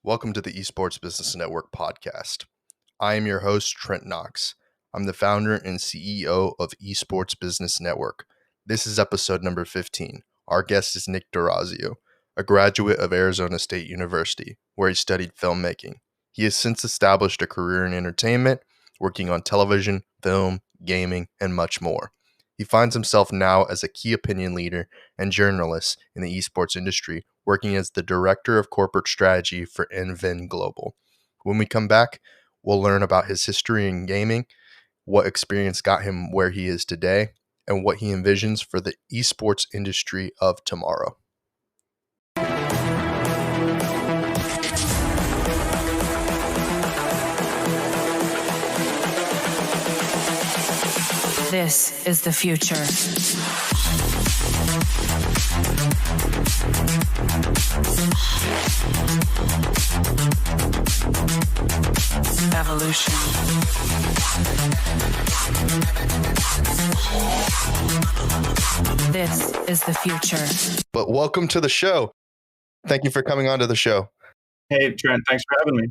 Welcome to the Esports Business Network podcast. I am your host, Trent Knox. I'm the founder and CEO of Esports Business Network. This is episode number 15. Our guest is Nick D'Orazio, a graduate of Arizona State University, where he studied filmmaking. He has since established a career in entertainment, working on television, film, gaming, and much more. He finds himself now as a key opinion leader and journalist in the esports industry, working as the Director of Corporate Strategy for Inven Global. When we come back, we'll learn about his history in gaming, what experience got him where he is today, and what he envisions for the esports industry of tomorrow. This is the future. Evolution. This is the future. But welcome to the show. Thank you for coming on to the show. Hey, Trent, thanks for having me.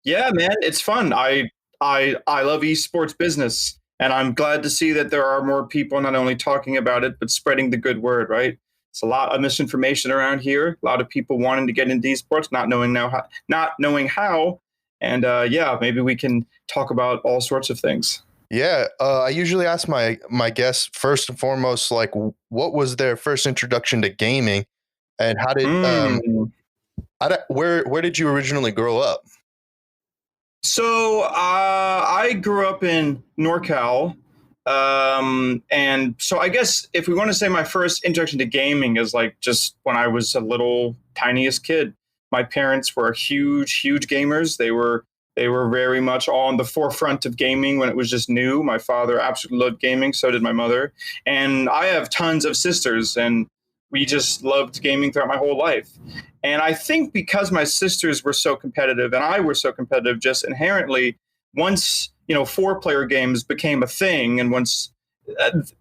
Yeah, man, it's fun. I love esports business. And I'm glad to see that there are more people not only talking about it, but spreading the good word, right? It's a lot of misinformation around here. A lot of people wanting to get into esports, not knowing how. And maybe we can talk about all sorts of things. Yeah, I usually ask my guests first and foremost, like, what was their first introduction to gaming, and how did where did you originally grow up? So I grew up in NorCal, and so I guess if we want to say my first introduction to gaming is like just when I was a little tiniest kid. My parents were huge gamers. They were very much on the forefront of gaming when it was just new. My father absolutely loved gaming, so did my mother. And I have tons of sisters, and we just loved gaming throughout my whole life. And I think because my sisters were so competitive and I were so competitive, just inherently, once 4-player games became a thing, and once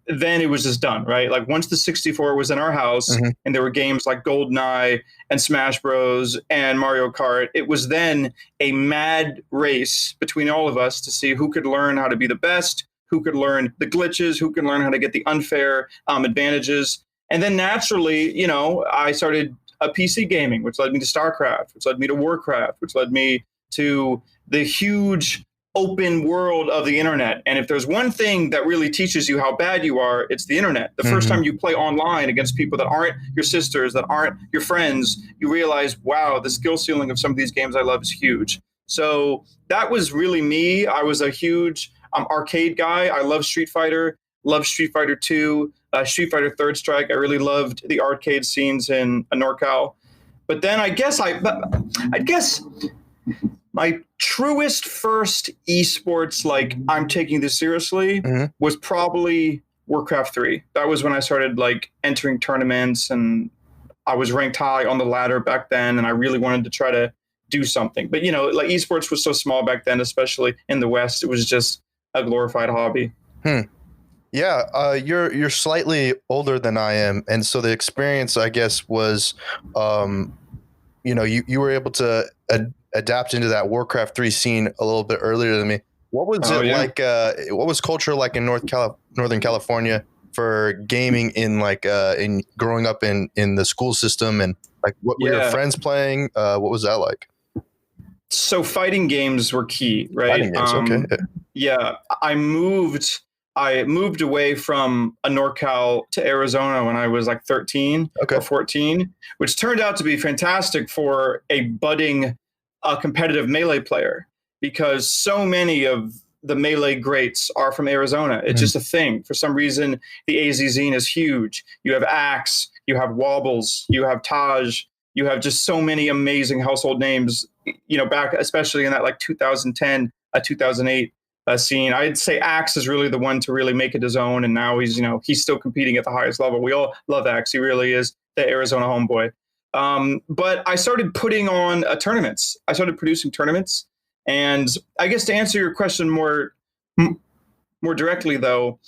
then it was just done, right? Like once the 64 was in our house, and there were games like GoldenEye and Smash Bros and Mario Kart, it was then a mad race between all of us to see who could learn how to be the best, who could learn the glitches, who could learn how to get the unfair advantages. And then naturally, I started PC gaming, which led me to StarCraft, which led me to Warcraft, which led me to the huge open world of the internet. And if there's one thing that really teaches you how bad you are, it's the internet. The first time you play online against people that aren't your sisters, that aren't your friends, you realize, wow, the skill ceiling of some of these games I love is huge. So that was really me. I was a huge arcade guy. I love Street Fighter, love Street Fighter 2, Street Fighter Third Strike. I really loved the arcade scenes in NorCal. But then I guess my truest first esports, like I'm taking this seriously, was probably Warcraft 3. That was when I started like entering tournaments, and I was ranked high on the ladder back then, and I really wanted to try to do something. But like esports was so small back then, especially in the West, it was just a glorified hobby. Yeah, you're slightly older than I am, and so the experience, I guess, was, you were able to adapt into that Warcraft 3 scene a little bit earlier than me. What was like? What was culture like in Northern California for gaming in growing up in the school system, and like what were your friends playing? What was that like? So fighting games were key, right? Fighting games, okay. Yeah, I moved away from NorCal to Arizona when I was like 13 or 14, which turned out to be fantastic for a budding competitive Melee player, because so many of the Melee greats are from Arizona. It's just a thing. For some reason, the AZ scene is huge. You have Axe, you have Wobbles, you have Taj, you have just so many amazing household names, back especially in that like 2010, 2008 scene. I'd say Axe is really the one to really make it his own, and now he's still competing at the highest level. We all love Axe. He really is the Arizona homeboy. But I started putting on tournaments. I started producing tournaments, and I guess to answer your question more directly, though,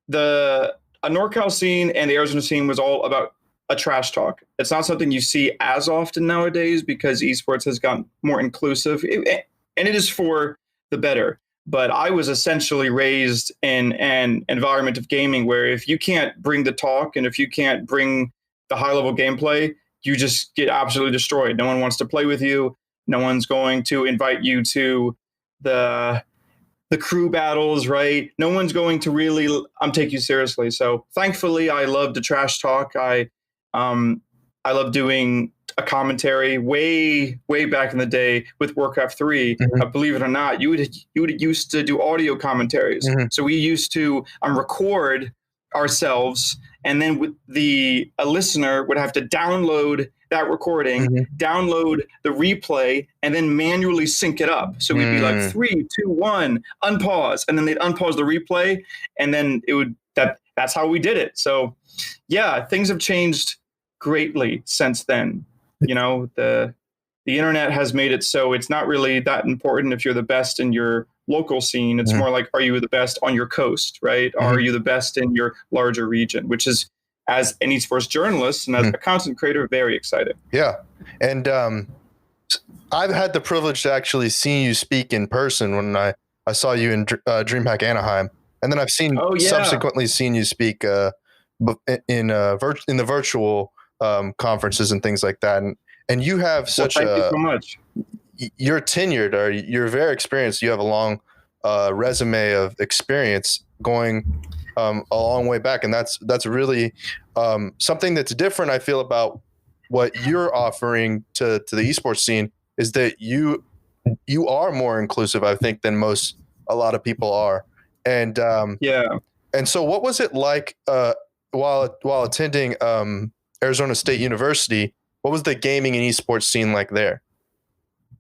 the NorCal scene and the Arizona scene was all about a trash talk. It's not something you see as often nowadays because esports has gotten more inclusive, and it is for the better. But I was essentially raised in an environment of gaming where if you can't bring the talk and if you can't bring the high level gameplay, you just get absolutely destroyed. No one wants to play with you. No one's going to invite you to the crew battles, right? No one's going to really take you seriously. So thankfully, I love the trash talk. I love doing a commentary way back in the day with Warcraft 3. Believe it or not, you would used to do audio commentaries. So we used to record ourselves, and then a listener would have to download that recording, download the replay, and then manually sync it up. So we'd be like 3, 2, 1, unpause, and then they'd unpause the replay, and then that's how we did it. So yeah, things have changed greatly since then. You know, the internet has made it so it's not really that important if you're the best in your local scene. It's more like, are you the best on your coast, right? Are you the best in your larger region, which is, as an esports journalist and as a content creator, very exciting. Yeah. And I've had the privilege to actually see you speak in person when I saw you in DreamHack Anaheim. And then I've subsequently seen you speak in the virtual conferences and things like that. And you have such thank you so much. You're tenured, or you're very experienced. You have a long resume of experience going a long way back, and that's really something that's different. I feel about what you're offering to the esports scene is that you are more inclusive, I think, than a lot of people are. And And so, what was it like while attending Arizona State University? What was the gaming and esports scene like there?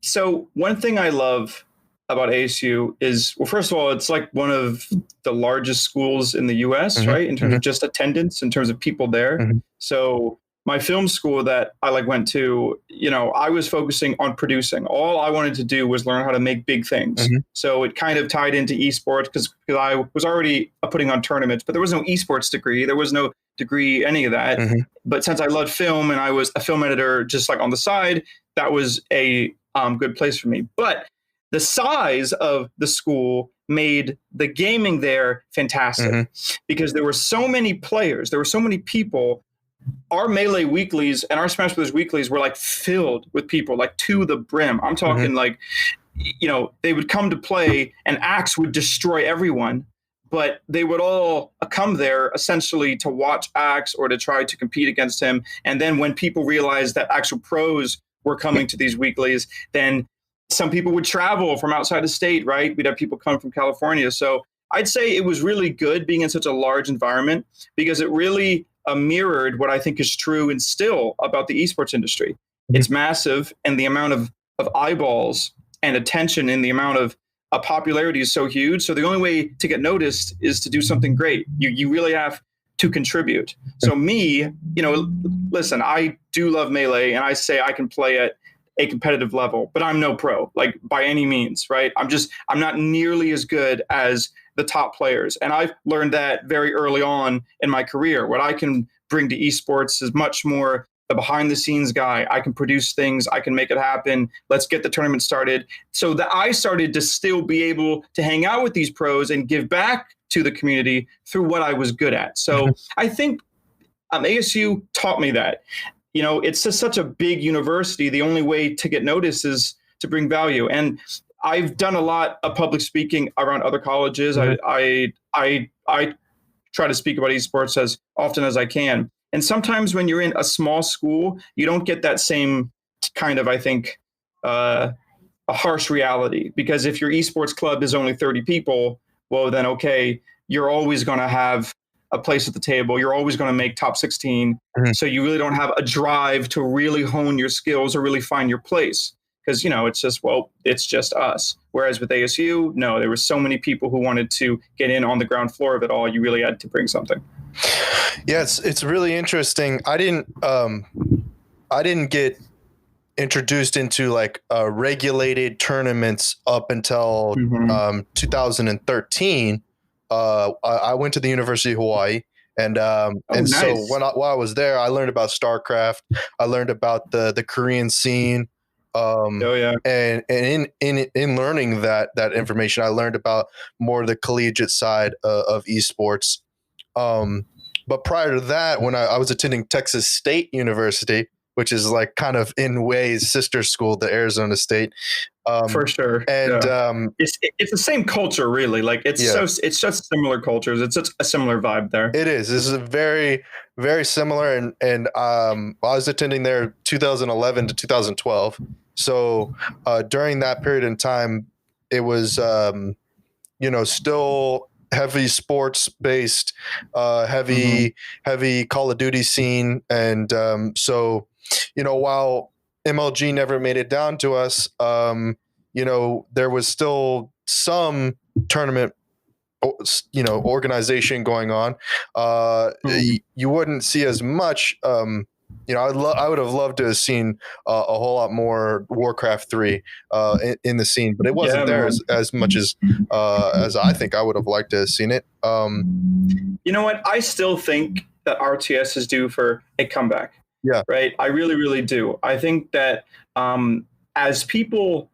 So one thing I love about ASU is, well, first of all, it's like one of the largest schools in the US, right? In terms of just attendance, in terms of people there. So my film school that I went to, I was focusing on producing. All I wanted to do was learn how to make big things. So it kind of tied into esports because I was already putting on tournaments, but there was no esports degree. There was no degree, any of that. But since I loved film and I was a film editor just on the side, that was a good place for me. But the size of the school made the gaming there fantastic because there were so many players, there were so many people. Our Melee weeklies and our Smash Brothers weeklies were filled with people, to the brim. I'm talking they would come to play and Axe would destroy everyone, but they would all come there essentially to watch Axe or to try to compete against him. And then when people realized that actual pros were coming to these weeklies, then some people would travel from outside the state, right? We'd have people come from California. So I'd say it was really good being in such a large environment because it really mirrored what I think is true and still about the esports industry. It's massive, and the amount of eyeballs and attention and the amount of popularity is so huge. So the only way to get noticed is to do something great. You really have to contribute. So me, listen, I do love Melee, and I say I can play at a competitive level, but I'm no pro, by any means, right? I'm not nearly as good as the top players. And I've learned that very early on in my career. What I can bring to esports is much more the behind the scenes guy. I can produce things. I can make it happen. Let's get the tournament started. So that I started to still be able to hang out with these pros and give back to the community through what I was good at. So I think ASU taught me that. It's just such a big university. The only way to get noticed is to bring value. And I've done a lot of public speaking around other colleges. I try to speak about esports as often as I can. And sometimes when you're in a small school, you don't get that same kind of, I think, a harsh reality. Because if your esports club is only 30 people, well, then, okay, you're always going to have a place at the table. You're always going to make top 16. So you really don't have a drive to really hone your skills or really find your place. Because, it's just us. Whereas with ASU, no, there were so many people who wanted to get in on the ground floor of it all. You really had to bring something. Yeah, it's really interesting. I didn't get introduced into regulated tournaments up until 2013. I went to the University of Hawaii, And so nice. while I was there, I learned about StarCraft. I learned about the Korean scene. And in learning that information, I learned about more of the collegiate side of esports. But prior to that, when I was attending Texas State University, which is like kind of in ways sister school to Arizona State. For sure. And it's the same culture, really. Like it's just similar cultures. It's such a similar vibe there. It is. This is a very, very similar. And I was attending there 2011 to 2012. So during that period in time, it was, still heavy sports based, heavy Call of Duty scene. And so, while MLG never made it down to us, there was still some tournament, organization going on. You wouldn't see as much. I would have loved to have seen a whole lot more Warcraft 3 in the scene, but it wasn't there as much as I think I would have liked to have seen it. You know what? I still think that RTS is due for a comeback. Yeah. Right. I really, really do. I think that as people.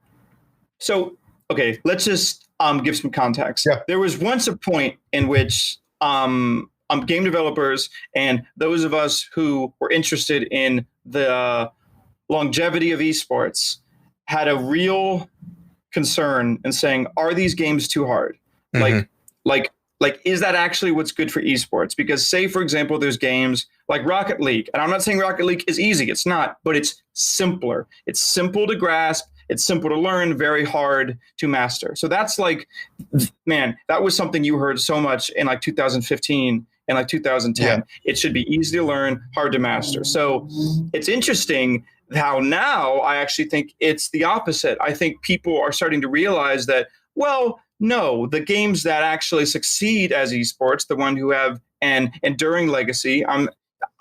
So, okay, let's just give some context. Yeah. There was once a point in which game developers and those of us who were interested in the longevity of esports had a real concern in saying, are these games too hard? Mm-hmm. Like, is that actually what's good for esports? Because say, for example, there's games like Rocket League, and I'm not saying Rocket League is easy. It's not, but it's simpler. It's simple to grasp. It's simple to learn, very hard to master. So that's like, man, that was something you heard so much in like 2015 and like 2010. Yeah. It should be easy to learn, hard to master. So it's interesting how now I actually think it's the opposite. I think people are starting to realize that, well, no, the games that actually succeed as esports, the one who have an enduring legacy,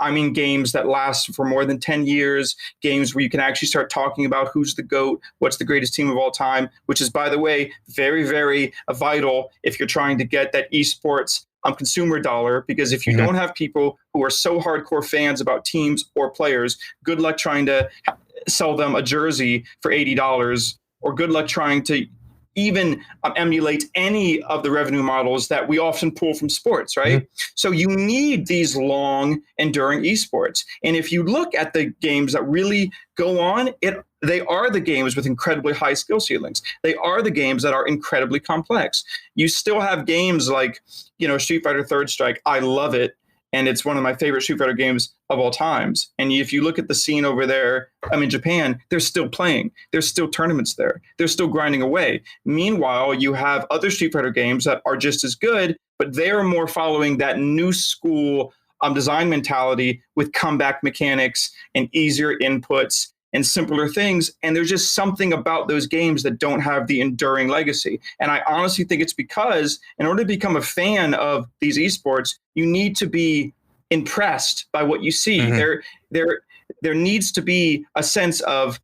I mean games that last for more than 10 years, games where you can actually start talking about who's the GOAT, what's the greatest team of all time, which is, by the way, very, very vital if you're trying to get that esports consumer dollar, because if you don't have people who are so hardcore fans about teams or players, good luck trying to sell them a jersey for $80, or good luck trying to even emulate any of the revenue models that we often pull from sports, right? Mm-hmm. So you need these long, enduring esports. And if you look at the games that really go on, they are the games with incredibly high skill ceilings. They are the games that are incredibly complex. You still have games like, Street Fighter Third Strike. I love it. And it's one of my favorite Street Fighter games of all times. And if you look at the scene over there, Japan, they're still playing. There's still tournaments there. They're still grinding away. Meanwhile, you have other Street Fighter games that are just as good, but they're more following that new school design mentality with comeback mechanics and easier inputs and simpler things. And there's just something about those games that don't have the enduring legacy. And I honestly think it's because in order to become a fan of these esports, you need to be impressed by what you see. Mm-hmm. There needs to be a sense of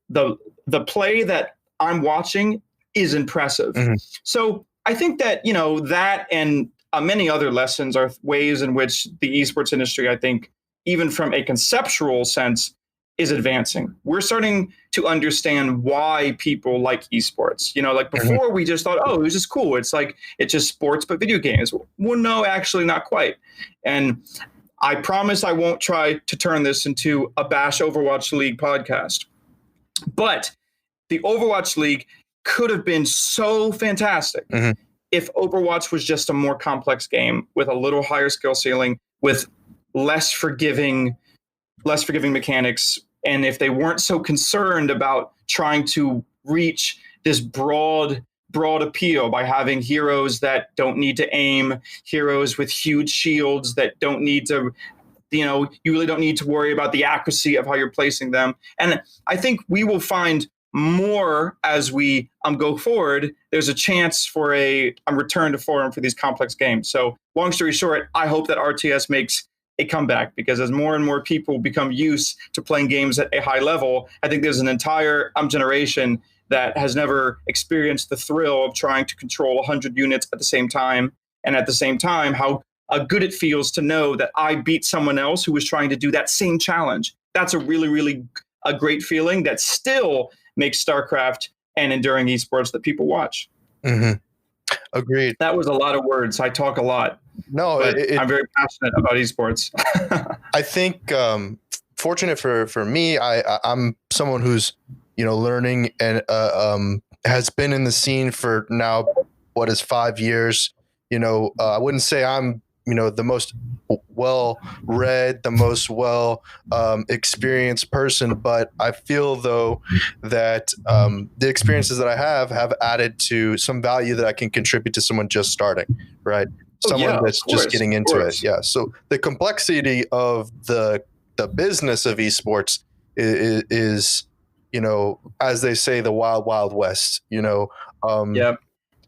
the play that I'm watching is impressive. Mm-hmm. So I think that, that and many other lessons are ways in which the esports industry, I think, even from a conceptual sense, is advancing. We're starting to understand why people like esports. Like before we just thought, oh, it was just cool. It's just sports, but video games. Well, no, actually not quite. And I promise I won't try to turn this into a Bash Overwatch League podcast. But the Overwatch League could have been so fantastic if Overwatch was just a more complex game with a little higher skill ceiling, with less forgiving mechanics, and if they weren't so concerned about trying to reach this broad appeal by having heroes that don't need to aim, heroes with huge shields that don't need to, you really don't need to worry about the accuracy of how you're placing them. And I think we will find more as we go forward. There's a chance for a return to form for these complex games. So long story short, I hope that RTS makes a comeback, because as more and more people become used to playing games at a high level, I think there's an entire generation that has never experienced the thrill of trying to control 100 units at the same time, and at the same time how good it feels to know that I beat someone else who was trying to do that same challenge. That's a really, really a great feeling that still makes StarCraft and enduring esports that people watch. Mm-hmm. Agreed. That was a lot of words. I talk a lot. No, but I'm very passionate about esports. I think fortunate for me, I'm someone who's learning and has been in the scene for now what is 5 years. I wouldn't say I'm the most well read, the most well experienced person, but I feel though that the experiences that I have added to some value that I can contribute to someone just starting, right? Someone that's just getting into it. Yeah. So the complexity of the business of esports is as they say, the wild, wild west,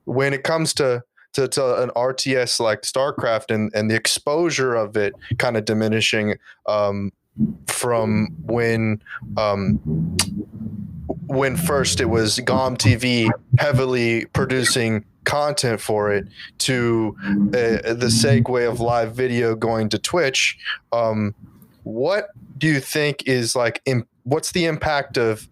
when it comes to an RTS like StarCraft and the exposure of it kind of diminishing from when first it was GOM TV heavily producing content for it to the segue of live video going to Twitch. What do you think is what's the impact of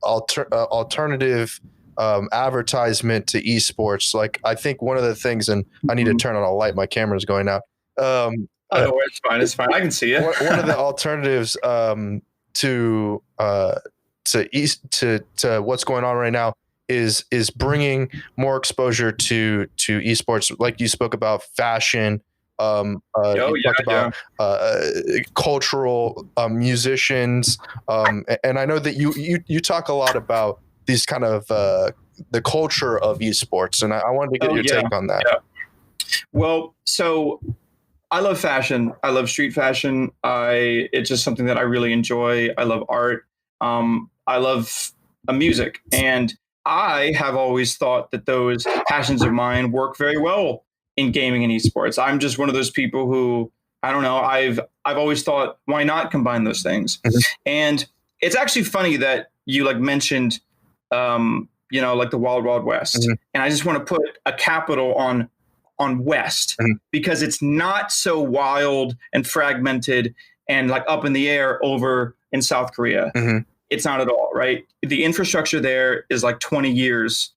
alternative advertisement to esports? Like, I think one of the things, and I need to turn on a light, my camera's going out. It's fine. I can see it. One of the alternatives to what's going on right now is bringing more exposure to esports, like you spoke about fashion. Talked about cultural musicians, and I know that you talk a lot about these kind of the culture of esports, and I wanted to get your take on that. Yeah. Well, so I love fashion. I love street fashion. It's just something that I really enjoy. I love art. I love music, and I have always thought that those passions of mine work very well in gaming and esports. I'm just one of those people who, I don't know, I've always thought, why not combine those things? Mm-hmm. And it's actually funny that you mentioned, like the Wild Wild West. Mm-hmm. And I just want to put a capital on West, mm-hmm. because it's not so wild and fragmented and up in the air over in South Korea. Mm-hmm. It's not at all, right? The infrastructure there is 20 years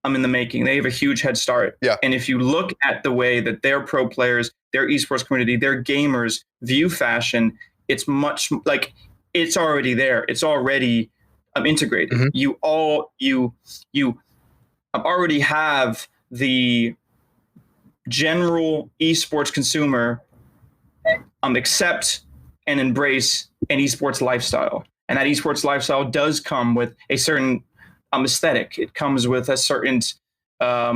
in the making. They have a huge head start. Yeah. And if you look at the way that their pro players, their esports community, their gamers view fashion, it's much it's already there. It's already integrated. Mm-hmm. You already have the general esports consumer accept and embrace an esports lifestyle. And that esports lifestyle does come with a certain aesthetic. It comes with a certain a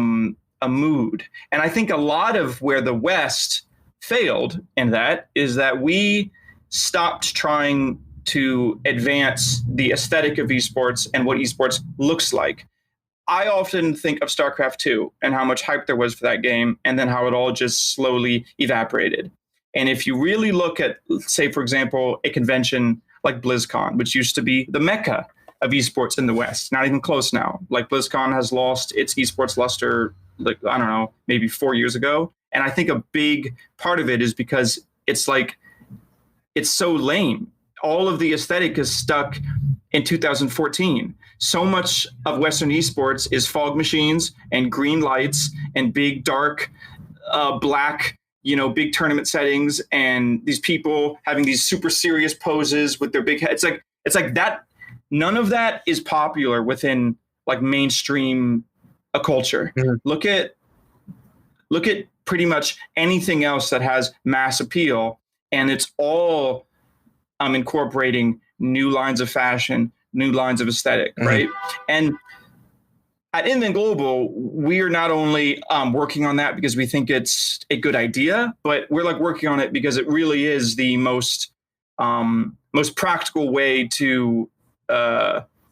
mood. And I think a lot of where the West failed in that is that we stopped trying to advance the aesthetic of esports and what esports looks like. I often think of StarCraft 2 and how much hype there was for that game, and then how it all just slowly evaporated. And if you really look at, say, for example, a convention like BlizzCon, which used to be the mecca of esports in the West, not even close now. BlizzCon has lost its esports luster, I don't know, maybe 4 years ago. And I think a big part of it is because it's so lame. All of the aesthetic is stuck in 2014. So much of Western esports is fog machines and green lights and big, dark, black, big tournament settings, and these people having these super serious poses with their big heads. It's like that. None of that is popular within mainstream culture. Mm-hmm. Look at pretty much anything else that has mass appeal, and it's all incorporating new lines of fashion, new lines of aesthetic, mm-hmm. right? And at Inven Global, we are not only working on that because we think it's a good idea, but we're working on it because it really is the most practical way to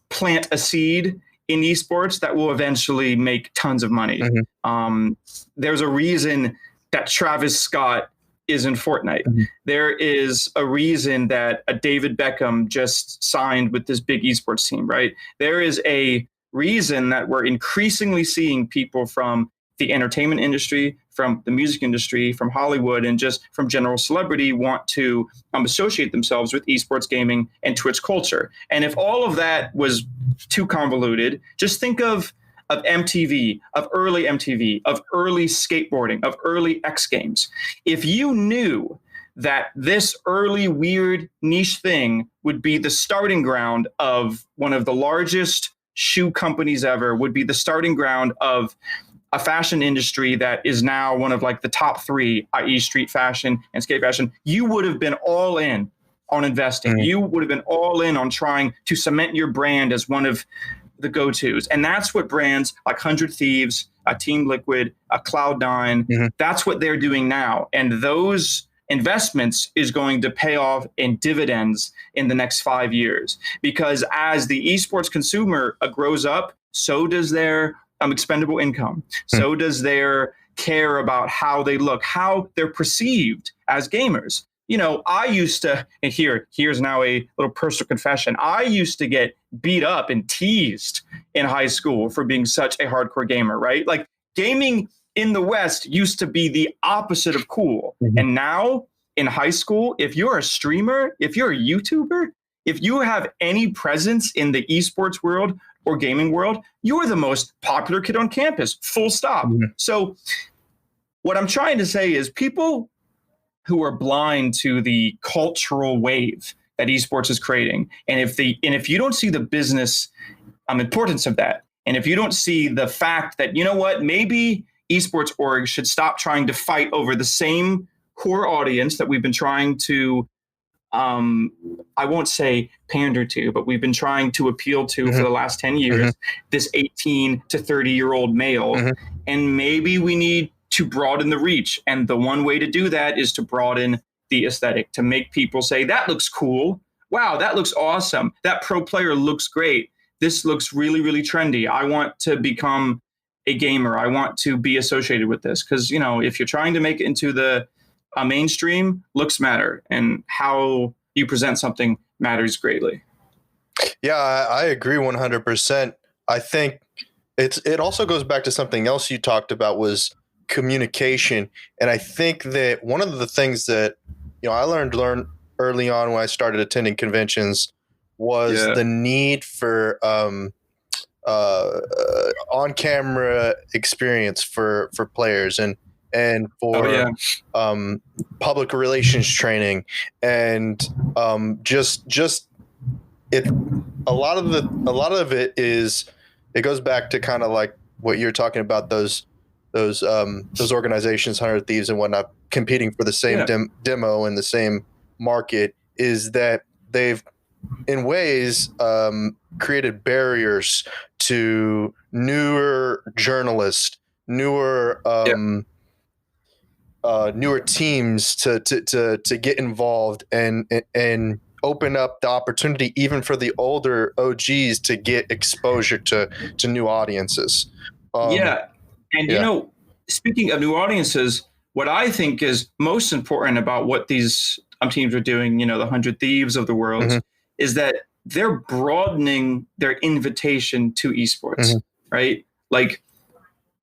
plant a seed in esports that will eventually make tons of money. Mm-hmm. There's a reason that Travis Scott is in Fortnite. Mm-hmm. There is a reason that a David Beckham just signed with this big esports team, right? There is a reason that we're increasingly seeing people from the entertainment industry, from the music industry, from Hollywood, and just from general celebrity want to associate themselves with esports gaming and Twitch culture. And if all of that was too convoluted, just think of MTV, of early skateboarding, of early X Games. If you knew that this early weird niche thing would be the starting ground of one of the largest shoe companies ever, would be the starting ground of a fashion industry that is now one of like the top three, i.e. street fashion and skate fashion, you would have been all in on investing. Mm-hmm. You would have been all in on trying to cement your brand as one of the go-tos. And that's what brands like 100 Thieves, a Team Liquid, a Cloud9, mm-hmm. that's what they're doing now. And those investments is going to pay off in dividends in the next 5 years. Because as the esports consumer grows up, so does their expendable income. So does their care about how they look, how they're perceived as gamers. You know, I used to, and here's now a little personal confession. I used to get beat up and teased in high school for being such a hardcore gamer, right? Like gaming in the West used to be the opposite of cool. Mm-hmm. And now in high school, if you're a streamer, if you're a YouTuber, if you have any presence in the esports world or gaming world, you're the most popular kid on campus, full stop. Mm-hmm. So what I'm trying to say is people who are blind to the cultural wave that esports is creating, and if you don't see the business importance of that, and if you don't see the fact that, you know what, maybe esports orgs should stop trying to fight over the same core audience that we've been trying to I won't say pander to, but we've been trying to appeal to mm-hmm. for the last 10 years, mm-hmm. this 18 to 30-year-old male. Mm-hmm. And maybe we need to broaden the reach. And the one way to do that is to broaden the aesthetic, to make people say, that looks cool. Wow, that looks awesome. That pro player looks great. This looks really, really trendy. I want to become a gamer. I want to be associated with this. Because, you know, if you're trying to make it into the mainstream, looks matter, and how you present something matters greatly. Yeah, I agree 100%. I think it also goes back to something else you talked about, was communication. And I think that one of the things that, you know, I learned early on when I started attending conventions was the need for on-camera experience for players and for public relations training, and just it. A lot of it goes back to kind of like what you're talking about, those organizations, 100 Thieves and whatnot, competing for the same demo in the same market, is that they've in ways created barriers to newer journalists, newer teams to get involved and open up the opportunity even for the older OGs to get exposure to new audiences. You know, speaking of new audiences, what I think is most important about what these teams are doing, you know, the 100 Thieves of the world, mm-hmm. is that they're broadening their invitation to esports, mm-hmm. right? Like,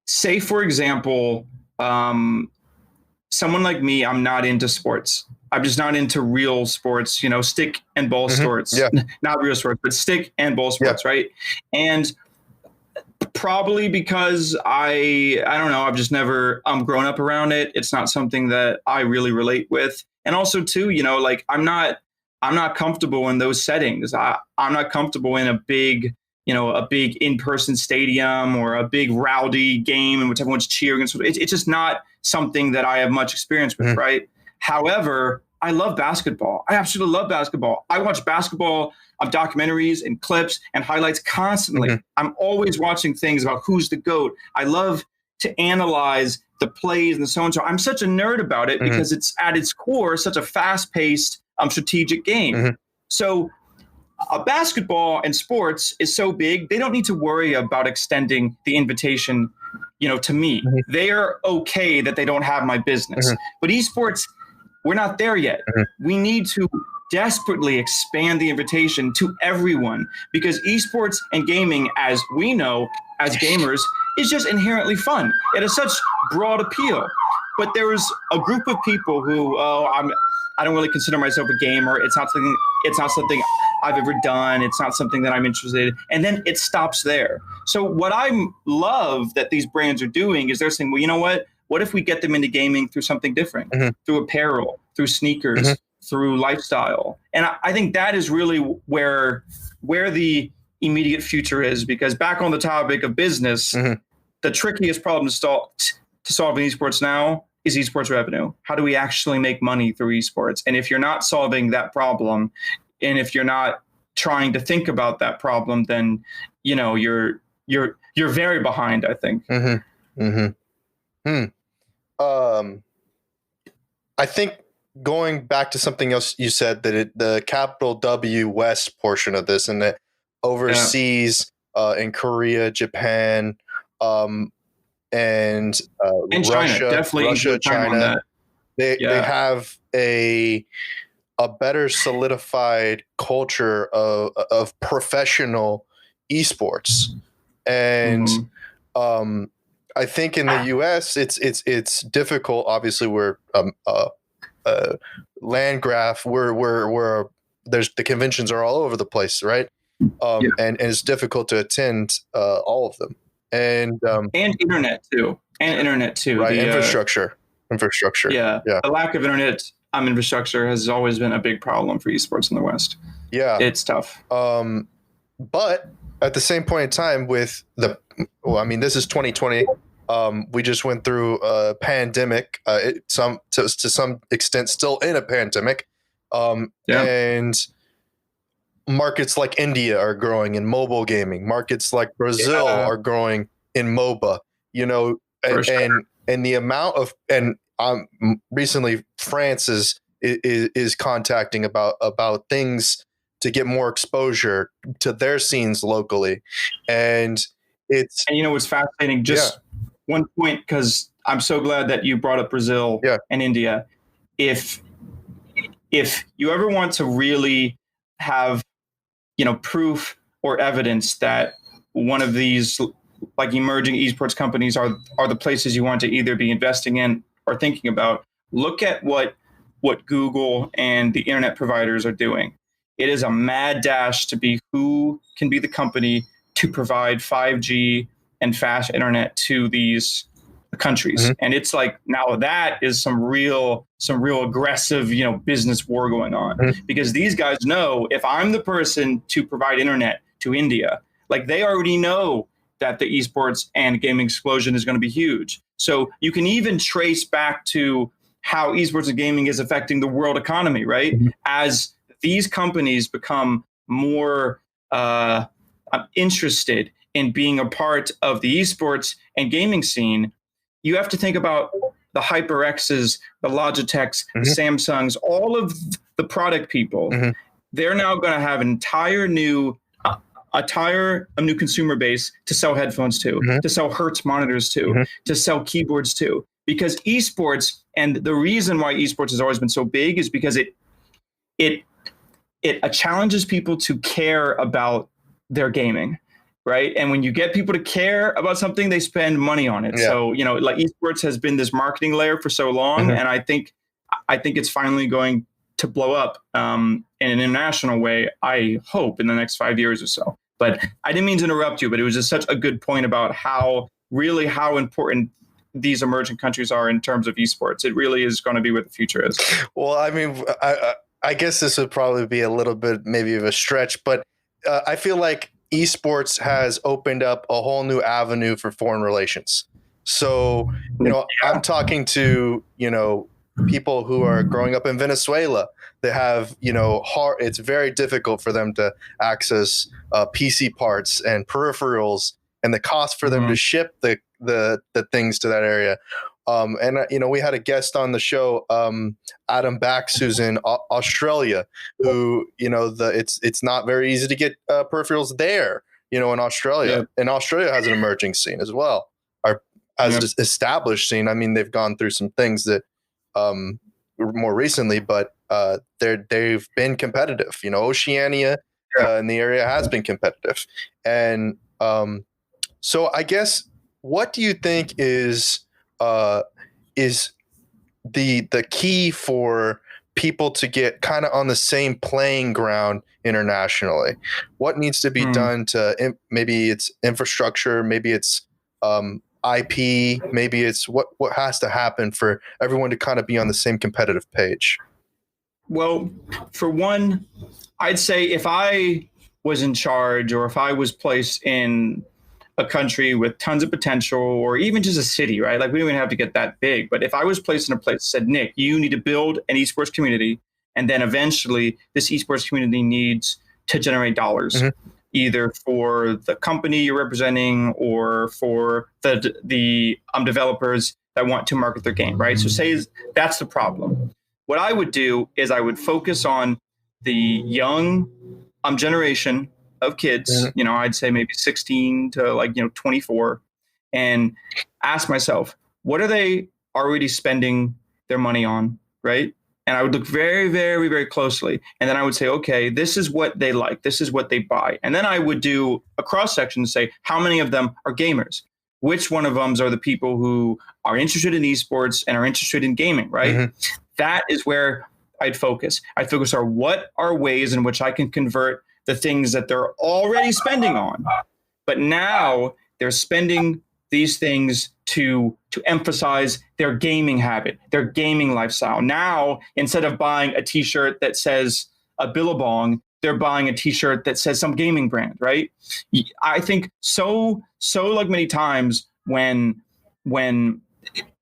say, for example, someone like me, I'm not into sports. I'm just not into real sports, you know, stick and ball mm-hmm. sports, not real sports, but stick and ball sports, right? And probably because I don't know, I've just never grown up around it. It's not something that I really relate with. And also too, you know, like I'm not comfortable in those settings. I'm not comfortable in a big in-person stadium or a big rowdy game in which everyone's cheering. And so it's just not something that I have much experience with, mm-hmm. right? However, I love basketball. I absolutely love basketball. I watch basketball documentaries and clips and highlights constantly. Mm-hmm. I'm always watching things about who's the GOAT. I love to analyze the plays and so on. So I'm such a nerd about it mm-hmm. because it's at its core such a fast-paced strategic game. Mm-hmm. So basketball and sports is so big, they don't need to worry about extending the invitation, you know, to me. Mm-hmm. They are okay that they don't have my business. Mm-hmm. But esports, we're not there yet. Mm-hmm. We need to desperately expand the invitation to everyone, because esports and gaming, as we know, as gamers, is just inherently fun. It has such broad appeal. But there's a group of people who, I don't really consider myself a gamer. It's not something I've ever done. It's not something that I'm interested in. And then it stops there. So what I love that these brands are doing is they're saying, well, you know what? What if we get them into gaming through something different, through apparel, through sneakers, through lifestyle? And I think that is really where the immediate future is, because back on the topic of business, the trickiest problem to solve in esports now is esports revenue. How do we actually make money through esports? And if you're not solving that problem, and if you're not trying to think about that problem, then you're very behind, I think. I think going back to something else you said, that the capital W West portion of this, and that overseas in Korea, Japan, and Russia, China, they have a better solidified culture of professional esports, and I think in the U.S. it's difficult. Obviously, we're land graph. We're there's the conventions are all over the place, right? And it's difficult to attend all of them. And internet too. Right, the, infrastructure. Yeah. The lack of internet infrastructure has always been a big problem for esports in the West. Yeah, it's tough. But at the same point in time, with this is 2020. We just went through a pandemic. To some extent, still in a pandemic. And markets like India are growing in mobile gaming. Markets like Brazil are growing in MOBA. And the amount of recently France is contacting about things to get more exposure to their scenes locally, and what's fascinating. Just one point, because I'm so glad that you brought up Brazil and India. If you ever want to really have proof or evidence that one of these like emerging esports companies are the places you want to either be investing in or thinking about, look at what Google and the internet providers are doing. It is a mad dash to be who can be the company to provide 5G and fast internet to these countries. And it's like, now that is some real aggressive, business war going on, because these guys know, if I'm the person to provide internet to India, like, they already know that the esports and gaming explosion is going to be huge. So you can even trace back to how esports and gaming is affecting the world economy, right? As these companies become more interested in being a part of the esports and gaming scene, you have to think about the HyperXs, the Logitechs, the Samsungs, all of the product people. They're now going to have an entire new consumer base to sell headphones to, to sell Hertz monitors to, to sell keyboards to. Because esports, and the reason why esports has always been so big, is because it challenges people to care about their gaming. Right. And when you get people to care about something, they spend money on it. So, like, esports has been this marketing layer for so long. And I think it's finally going to blow up in an international way, I hope, in the next 5 years or so. But I didn't mean to interrupt you, but it was just such a good point about how important these emerging countries are in terms of esports. It really is going to be where the future is. Well, I mean, I guess this would probably be a little bit maybe of a stretch, but I feel like esports has opened up a whole new avenue for foreign relations. So, I'm talking to, people who are growing up in Venezuela. They have, it's very difficult for them to access PC parts and peripherals, and the cost for them to ship the things to that area. And we had a guest on the show, Adam Bax, who's in Australia, who, it's not very easy to get peripherals there, in Australia. And Australia has an emerging scene as well, or has an established scene. I mean, they've gone through some things that more recently, but they've been competitive. Oceania in the area has been competitive. And so I guess what do you think is the key for people to get kind of on the same playing ground internationally? What needs to be done to maybe it's infrastructure, maybe it's IP, maybe it's what has to happen for everyone to kind of be on the same competitive page? Well, for one, I'd say if I was in charge, or if I was placed in a country with tons of potential, or even just a city, right? Like, we don't even have to get that big. But if I was placed in a place that said, Nick, you need to build an esports community, and then eventually this esports community needs to generate dollars, either for the company you're representing or for the developers that want to market their game, right? So say that's the problem. What I would do is I would focus on the young generation of kids, I'd say maybe 16 to 24, and ask myself, what are they already spending their money on, right? And I would look very, very, very closely. And then I would say, okay, this is what they like. This is what they buy. And then I would do a cross-section and say, how many of them are gamers? Which one of them are the people who are interested in esports and are interested in gaming, right? That is where I'd focus. I'd focus on what are ways in which I can convert the things that they're already spending on, but now they're spending these things to emphasize their gaming habit, their gaming lifestyle. Now, instead of buying a T-shirt that says a Billabong, they're buying a T-shirt that says some gaming brand, right? I think so like many times when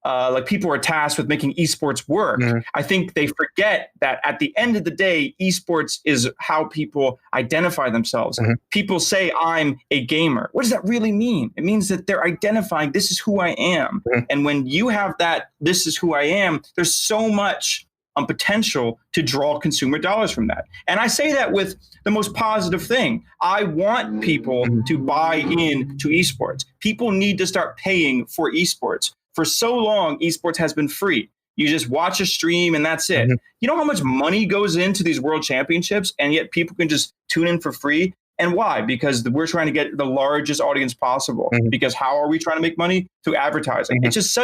like people are tasked with making esports work, I think they forget that at the end of the day, esports is how people identify themselves. People say, I'm a gamer. What does that really mean? It means that they're identifying, this is who I am. And when you have that, this is who I am, there's so much potential to draw consumer dollars from that. And I say that with the most positive thing. I want people to buy in to esports. People need to start paying for esports. For so long, esports has been free. You just watch a stream and that's it. You know how much money goes into these world championships, and yet people can just tune in for free? And why? Because we're trying to get the largest audience possible. Because how are we trying to make money? Through advertising. It's just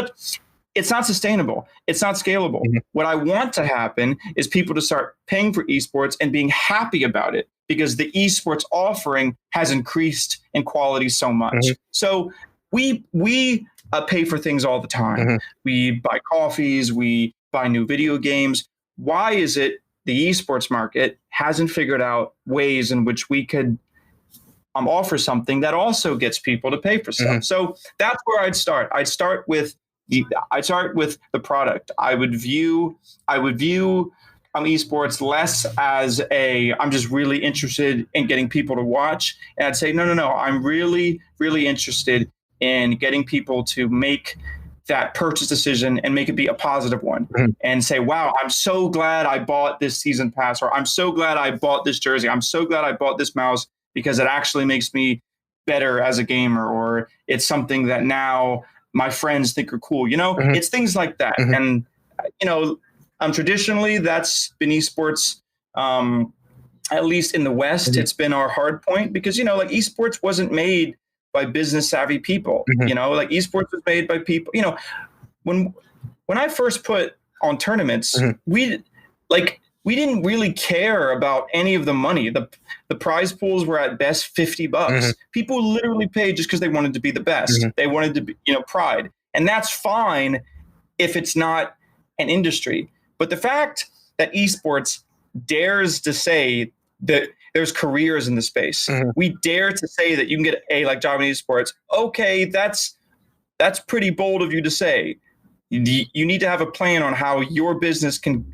it's not sustainable. It's not scalable. What I want to happen is people to start paying for esports and being happy about it, because the esports offering has increased in quality so much. So we pay for things all the time. We buy coffees, we buy new video games. Why is it the esports market hasn't figured out ways in which we could offer something that also gets people to pay for stuff? So that's where I'd start. I'd start with the product. I would view esports less as I'm just really interested in getting people to watch. And I'd say, no, I'm really, really interested in getting people to make that purchase decision and make it be a positive one, and say, wow, I'm so glad I bought this season pass, or I'm so glad I bought this jersey. I'm so glad I bought this mouse because it actually makes me better as a gamer, or it's something that now my friends think are cool. It's things like that. And, traditionally that's been esports, at least in the West, it's been our hard point, because, like, esports wasn't made by business savvy people. Like, esports was made by people, when I first put on tournaments, we didn't really care about any of the money. The prize pools were at best $50. People literally paid just because they wanted to be the best. They wanted to be, pride. And that's fine if it's not an industry. But the fact that esports dares to say that there's careers in the space, we dare to say that you can get a job in esports. Okay, that's pretty bold of you to say. You need to have a plan on how your business can,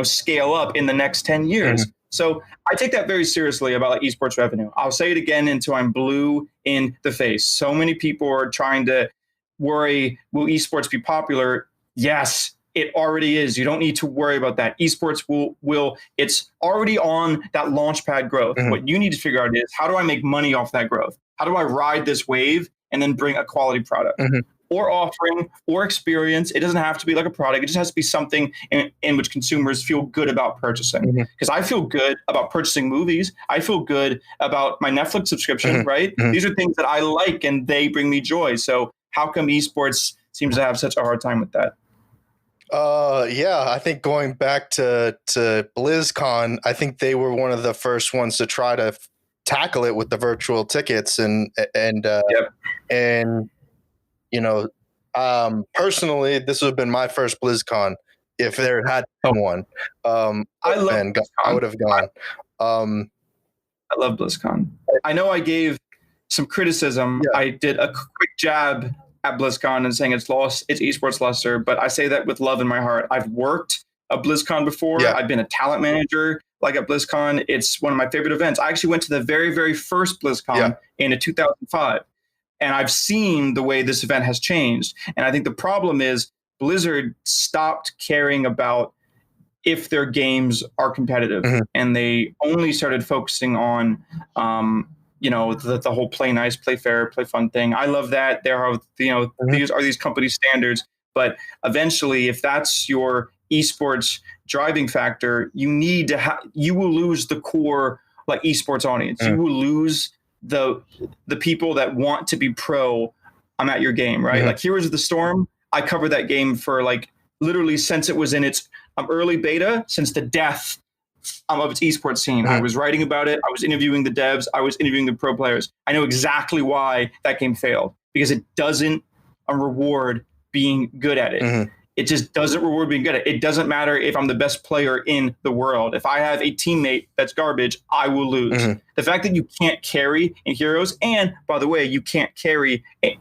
scale up in the next 10 years. So I take that very seriously about esports revenue. I'll say it again until I'm blue in the face. So many people are trying to worry, will esports be popular? Yes, it already is. You don't need to worry about that. Esports will it's already on that launchpad growth. What you need to figure out is, how do I make money off that growth? How do I ride this wave and then bring a quality product? Or offering, or experience. It doesn't have to be like a product. It just has to be something in which consumers feel good about purchasing. Because I feel good about purchasing movies. I feel good about my Netflix subscription, right? These are things that I like and they bring me joy. So How come esports seems to have such a hard time with that? Yeah, I think going back to BlizzCon, I think they were one of the first ones to try to tackle it with the virtual tickets and Yep. and you know, personally, this would have been my first BlizzCon if there had been one. I would have gone. I love BlizzCon. I know I gave some criticism. Yeah. I did a quick jab at BlizzCon and saying it's lost its esports luster, but I say that with love in my heart. I've worked at BlizzCon before. Yeah. I've been a talent manager like at BlizzCon. It's one of my favorite events. I actually went to the very, very first BlizzCon in 2005, and I've seen the way this event has changed. And I think the problem is Blizzard stopped caring about if their games are competitive, and they only started focusing on the whole play nice, play fair, play fun thing. I love that. There are these are these company standards, but eventually, if that's your esports driving factor, you need to you will lose the core like esports audience. You will lose the people that want to be pro. I'm at your game, right? Like Heroes of the Storm, I covered that game for like literally since it was in its early beta, since the death of its esports scene. I was writing about it. I was interviewing the devs. I was interviewing the pro players. I know exactly why that game failed, because it doesn't reward being good at it. It just doesn't reward being good at it. It doesn't matter if I'm the best player in the world. If I have a teammate that's garbage, I will lose. The fact that you can't carry in Heroes, and by the way, you can't carry in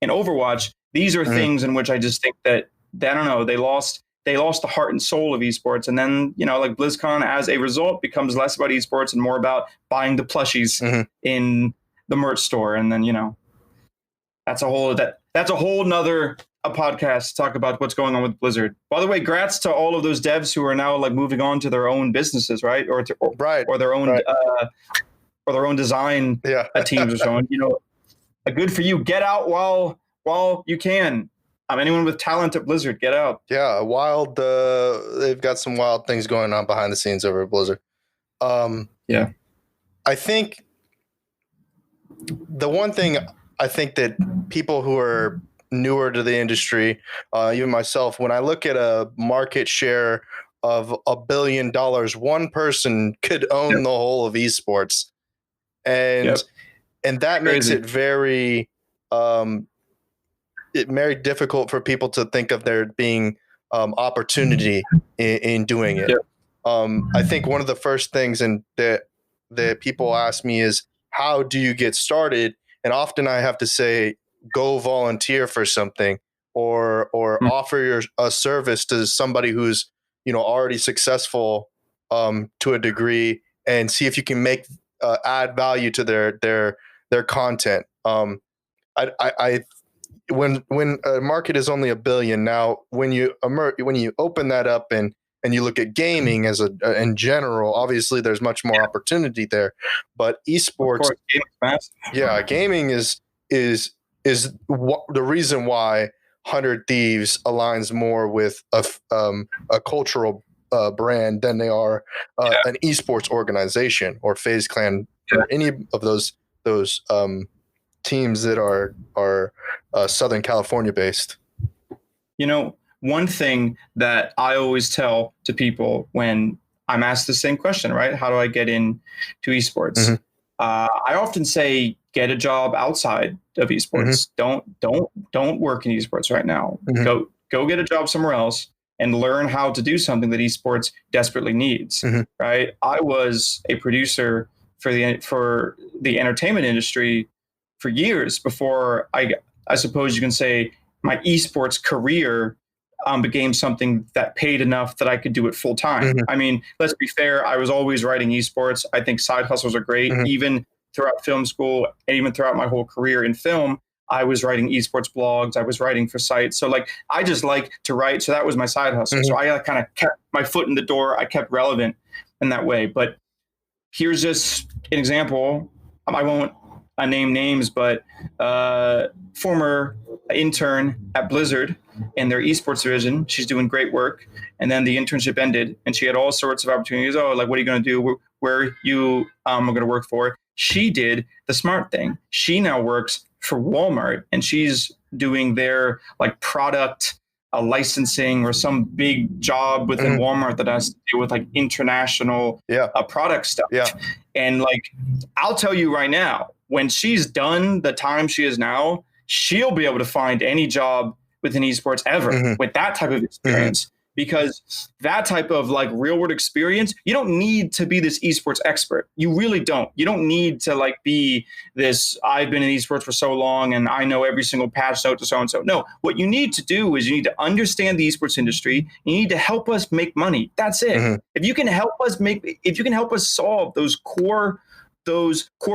Overwatch, these are things in which I just think that I don't know, they lost the heart and soul of esports. And then, like BlizzCon as a result becomes less about esports and more about buying the plushies in the merch store. And then, that's a whole nother podcast to talk about what's going on with Blizzard. By the way, grats to all of those devs who are now like moving on to their own businesses, right? Or their own or their own design teams or so on. Good for you. Get out while you can. Anyone with talent at Blizzard, get out. Yeah, they've got some wild things going on behind the scenes over at Blizzard. I think the one thing I think that people who are newer to the industry, even myself, when I look at a market share of $1 billion, one person could own the whole of esports. And that makes it very very difficult for people to think of there being opportunity in doing it. I think one of the first things that people ask me is, how do you get started? And often I have to say, go volunteer for something or offer a service to somebody who's already successful to a degree, and see if you can add value to their content. When a market is only $1 billion now, when you open that up and you look at gaming in general, obviously there's much more opportunity there. But esports, gaming is the reason why 100 Thieves aligns more with a cultural brand than they are an esports organization or FaZe Clan or any of those teams that are Southern California based. One thing that I always tell to people when I'm asked the same question, right? How do I get into esports? I often say, get a job outside of esports. Don't work in esports right now. Go get a job somewhere else and learn how to do something that esports desperately needs. Right? I was a producer for the entertainment industry for years before I suppose you can say my esports career became something that paid enough that I could do it full time. I mean, let's be fair. I was always writing esports. I think side hustles are great. Even throughout film school and even throughout my whole career in film, I was writing esports blogs. I was writing for sites. So I just like to write. So that was my side hustle. So I kind of kept my foot in the door. I kept relevant in that way. But here's just an example. I won't name names, but former intern at Blizzard in their esports division. She's doing great work. And then the internship ended and she had all sorts of opportunities. What are you going to do? Where you are going to work for? She did the smart thing. She now works for Walmart, and she's doing their like product licensing or some big job within Walmart that has to do with like international product stuff. And like, I'll tell you right now, when she's done the time she is now, she'll be able to find any job within esports ever with that type of experience. Because that type of like real world experience, you don't need to be this esports expert. You really don't. You don't need to like be this, I've been in esports for so long and I know every single patch note to so-and-so. No, what you need to do is you need to understand the esports industry. You need to help us make money. That's it. If you can help us solve those core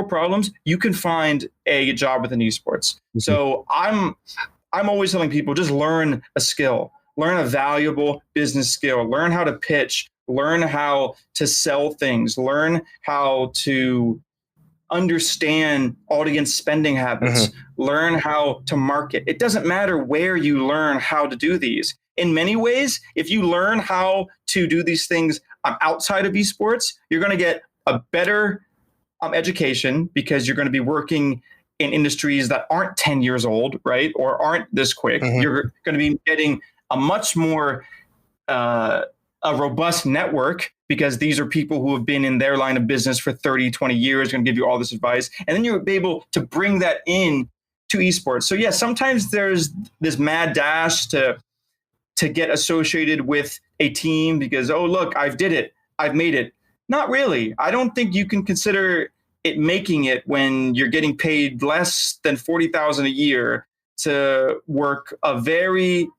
problems, you can find a job within esports. So I'm always telling people, just learn a skill. Learn a valuable business skill, learn how to pitch, learn how to sell things, learn how to understand audience spending habits, learn how to market. It doesn't matter where you learn how to do these. In many ways, if you learn how to do these things outside of esports, you're going to get a better education because you're going to be working in industries that aren't 10 years old, right? Or aren't this quick. You're going to be getting a much more a robust network because these are people who have been in their line of business for 30, 20 years, going to give you all this advice. And then you'll be able to bring that in to esports. So yeah, sometimes there's this mad dash to get associated with a team because, oh, look, I've did it. I've made it. Not really. I don't think you can consider it making it when you're getting paid less than $40,000 a year to work a very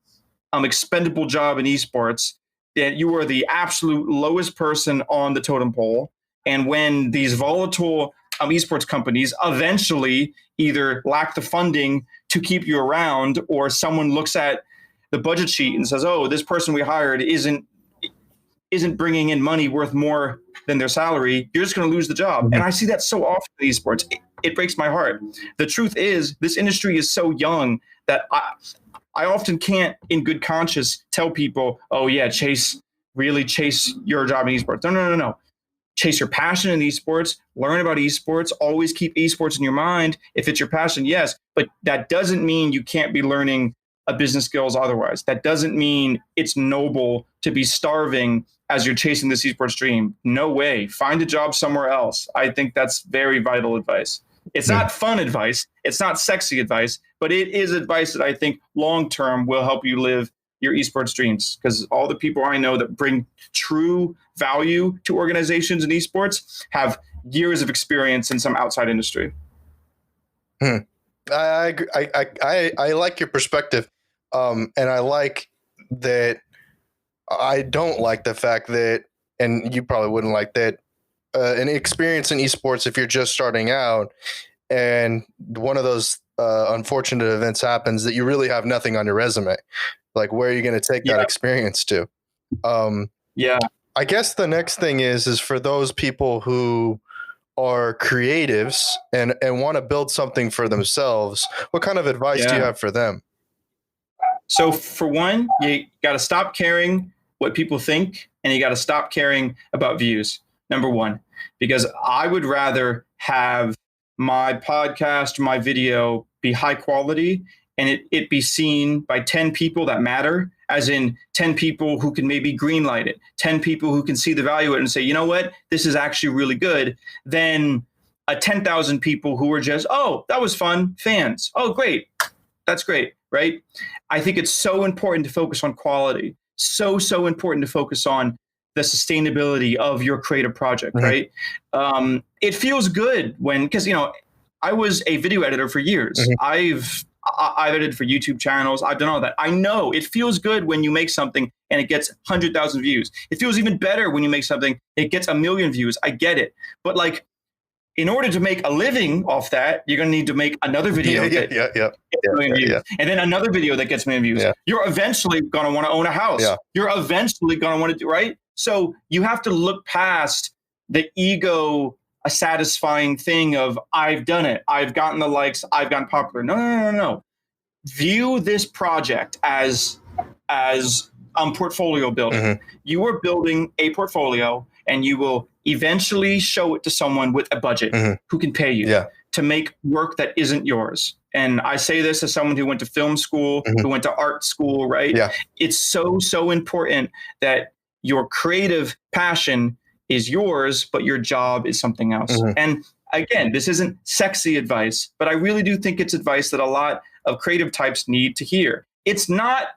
expendable job in esports, that you are the absolute lowest person on the totem pole. And when these volatile esports companies eventually either lack the funding to keep you around, or someone looks at the budget sheet and says, oh, this person we hired isn't bringing in money worth more than their salary, you're just going to lose the job. And I see that so often in esports. It breaks my heart. The truth is, this industry is so young that I often can't, in good conscience, tell people, oh, yeah, chase your job in esports. No. Chase your passion in esports, learn about esports, always keep esports in your mind. If it's your passion, yes, but that doesn't mean you can't be learning a business skills otherwise. That doesn't mean it's noble to be starving as you're chasing this esports dream. No way. Find a job somewhere else. I think that's very vital advice. It's not fun advice. It's not sexy advice, but it is advice that I think long-term will help you live your esports dreams. Because all the people I know that bring true value to organizations in esports have years of experience in some outside industry. I agree. I like your perspective. And I like that. I don't like the fact that, and you probably wouldn't like that, an experience in esports, if you're just starting out and one of those unfortunate events happens, that you really have nothing on your resume. Like, where are you going to take that experience to? I guess the next thing is for those people who are creatives and want to build something for themselves, what kind of advice do you have for them? So for one, you got to stop caring what people think, and you got to stop caring about views. Number one, because I would rather have my podcast, my video be high quality and it be seen by 10 people that matter, as in 10 people who can maybe greenlight it, 10 people who can see the value of it and say, you know what, this is actually really good, than 10,000 people who are just, oh, that was fun, fans. Oh, great. That's great, right? I think it's so important to focus on quality. So important to focus on the sustainability of your creative project, right? It feels good when, because, you know, I was a video editor for years. I've edited for YouTube channels. I've done all that. I know it feels good when you make something and it gets 100,000 views. It feels even better when you make something, it gets 1 million views. I get it. But like, in order to make a living off that, you're going to need to make another video that gets 1 million views, and then another video that gets 1 million views. You're eventually going to want to own a house. You're eventually going to want to do, right? So you have to look past the ego satisfying thing of, I've done it, I've gotten the likes, I've gotten popular. No. View this project as portfolio building. You are building a portfolio, and you will eventually show it to someone with a budget who can pay you to make work that isn't yours. and I say this as someone who went to film school, who went to art school, right? Yeah. It's so important that your creative passion is yours, but your job is something else. And again, this isn't sexy advice, but I really do think it's advice that a lot of creative types need to hear. It's not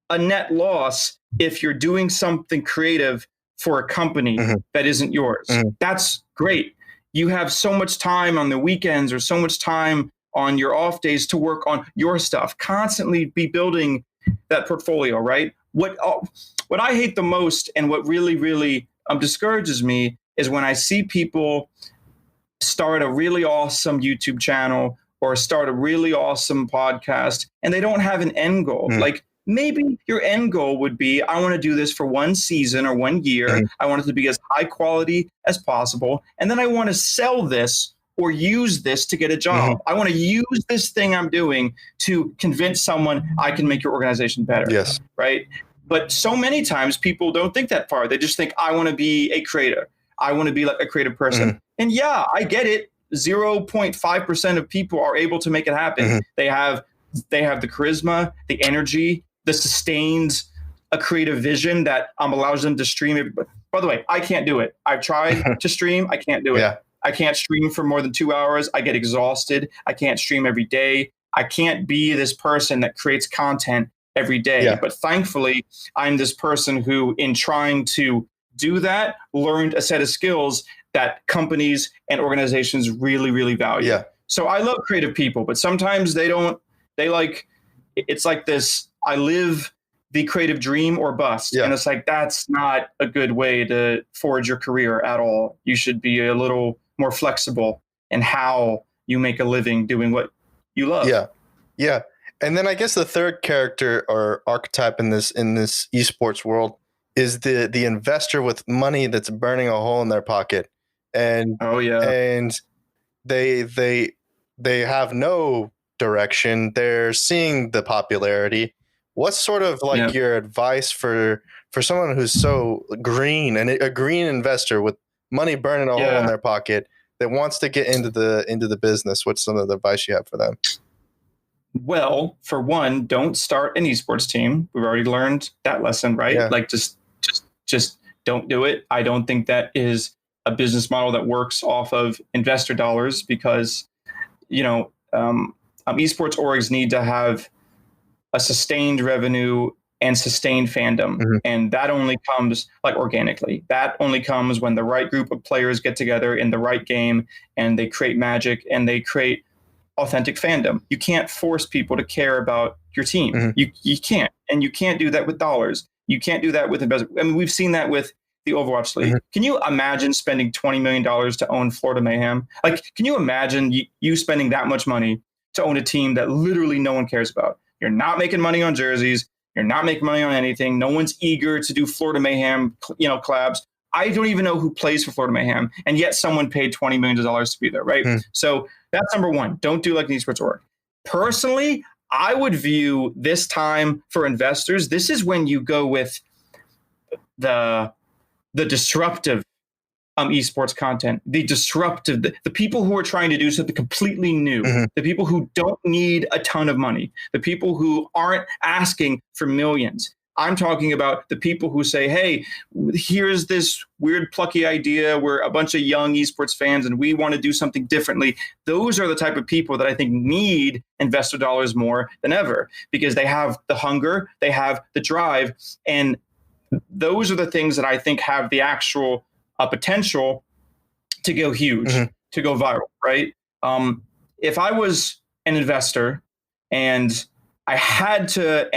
a net loss if you're doing something creative for a company that isn't yours. That's great. You have so much time on the weekends or so much time on your off days to work on your stuff, constantly be building that portfolio, right? What I hate the most and what really discourages me is when I see people start a really awesome YouTube channel or start a really awesome podcast and they don't have an end goal. Like maybe your end goal would be, I want to do this for 1 season or 1 year. I want it to be as high quality as possible. And then I want to sell this or use this to get a job. I want to use this thing I'm doing to convince someone I can make your organization better. Yes. Right. But so many times people don't think that far. They just think, I want to be a creator. I want to be like a creative person. And yeah, I get it. 0.5% of people are able to make it happen. They have the charisma, the energy, the sustained a creative vision that allows them to stream it. By the way, I can't do it. I've tried to stream. I can't do it. I can't stream for more than 2 hours. I get exhausted. I can't stream every day. I can't be this person that creates content every day. But thankfully, I'm this person who, in trying to do that, learned a set of skills that companies and organizations really value. So I love creative people, but sometimes it's like this, I live the creative dream or bust. And it's like, that's not a good way to forge your career at all. You should be a little more flexible in how you make a living doing what you love. Yeah. And then I guess the third character or archetype in this esports world is the investor with money that's burning a hole in their pocket. And and they have no direction. They're seeing the popularity. What's sort of like your advice for someone who's so green, and a green investor with money burning a hole in their pocket that wants to get into the business? What's some of the advice you have for them? Well, for one, don't start an esports team. We've already learned that lesson, right? Like just don't do it. I don't think that is a business model that works off of investor dollars, because esports orgs need to have a sustained revenue and sustained fandom. And that only comes organically. That only comes when the right group of players get together in the right game and they create magic and they create authentic fandom. You can't force people to care about your team. You can't. And you can't do that with dollars. You can't do that with investment. I mean, we've seen that with the Overwatch League. Can you imagine spending $20 million to own Florida Mayhem? Can you imagine you spending that much money to own a team that literally no one cares about? You're not making money on jerseys. You're not making money on anything. No one's eager to do Florida Mayhem, collabs. I don't even know who plays for Florida Mayhem, and yet someone paid $20 million to be there, right? So that's number one. Don't do like an esports org. Personally, I would view this time for investors, this is when you go with the disruptive esports content, the disruptive, the people who are trying to do something completely new, the people who don't need a ton of money, the people who aren't asking for millions. I'm talking about the people who say, hey, here's this weird plucky idea. We're a bunch of young esports fans and we want to do something differently. Those are the type of people that I think need investor dollars more than ever, because they have the hunger, they have the drive, and those are the things that I think have the actual potential to go huge, to go viral, right? If I was an investor and I had to,